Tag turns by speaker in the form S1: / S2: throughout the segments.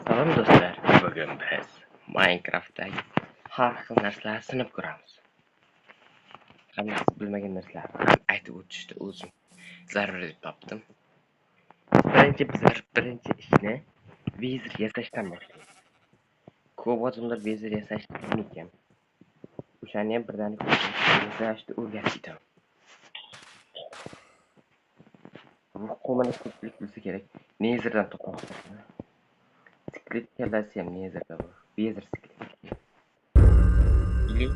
S1: Salom do'stlar, bugun biz Minecraft'dagi har xil narsalarni sinab ko'ramiz. Hamma bilmagan narsalarni ham aytib o'tishni o'zim zarur deb topdim. Birinchi ishni vizir yasashdan boshlaymiz. Ko'p odamlar vizir yasashni bilmagan. O'shani ham birdaniga yasashni o'rgatib ketaman. Bu qo'mani ko'pchilik bilsa kerak. Nezerdan topaman. Siklet kallasi ham nezerda bor. Vizir siklet. Или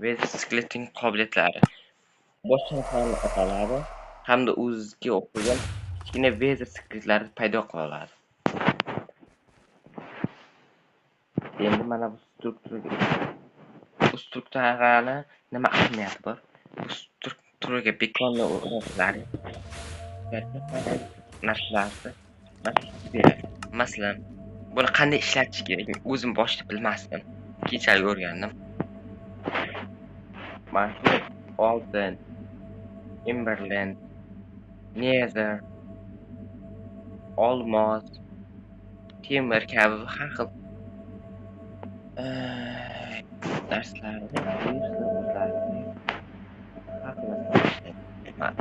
S1: Vez sikletning qobiliyatlari boshqa narsalarni ataladi hamda o'ziga o'xshagan kichkina vezir sikletlar paydo qila oladi. Endi mana bu strukturani nima ahamiyati bor? Bu strukturaga bekorni o'rnatishlar narsalarni beradi. Masalan, buni qanday ishlatish kerak? O'zim boshida bilmasdim. Keyinchalik o'rgandim. Mana shu oltin, Emberland, Nether, olmos, temir kabi har xil darslarni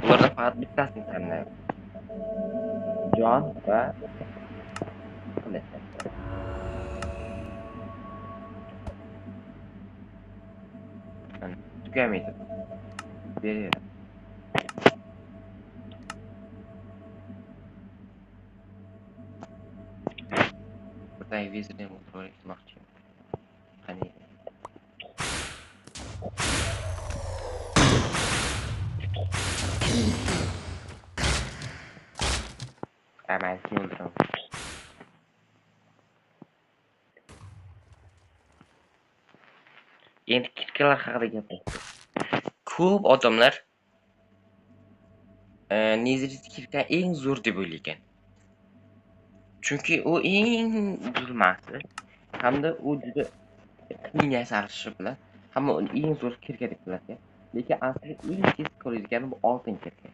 S1: ulardan faqat bittasini tanlayman. Jon va tugamaydi. Beraver. Buradagi vizirni ham o'tirmoqchiman. Qani aman o'ldiraman. Endi kirkalar haqida gapiramiz. Ko'p odamlar Nezerlik kirka eng zo'r deb o'ylagan. Chunki u eng zulmati hamda u juda qiyin yasalishi bilan hamma uni eng zo'r kirka deb biladi. Lekin aslida eng tez ko'rayotgani bu oltin kirka.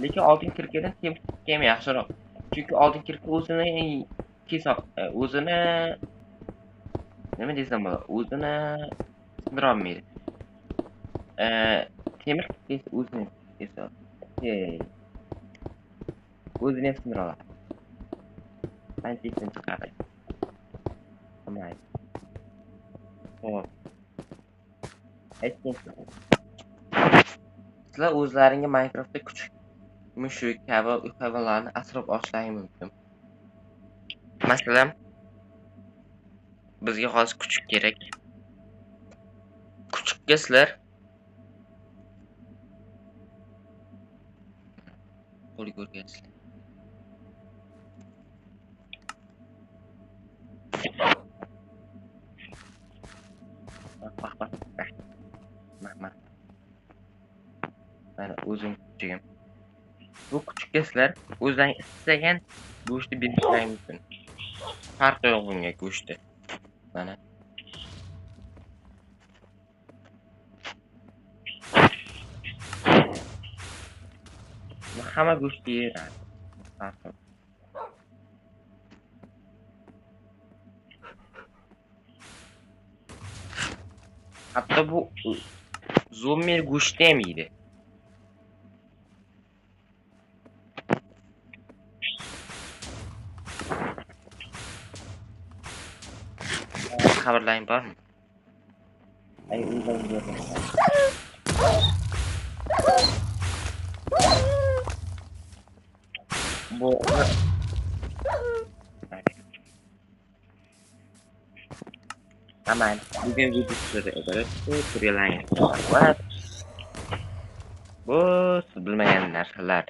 S1: Lekin oltin kirkadan temir kirka ham yaxshiroq. Chunki oltin kirka o'zini nima desam bo'ladi? O'zini sindira olmaydi. Temir kirka o'zini o'zini ham sindira oladi. Ancha esdan chiqardi. Mayli. Xo'p. Sizlar o'zlaringga Minecraftda kuchuk mushuk kabi hayvonlarni asrab olishlaring mumkin. Masalan, bizga hozir kuchuk kerak. Kuchukka sizlar qo'lga o'rgatsizlar. Bak. Mana o'zim kuchugim. Bu kuchukka sizlar o'zlaring istagan go'shtni berishlaring mumkin. Farqi yo'q bunga go'shtda. Mana. Hamma go'shtni yeradi. Farqi yo'q. Hatto bu zombiy go'shtni ham yeydi. Xabarlaring bormi? Bu aman bugun videoda iborat tutoriallarni bu siz bilmagan narsalar.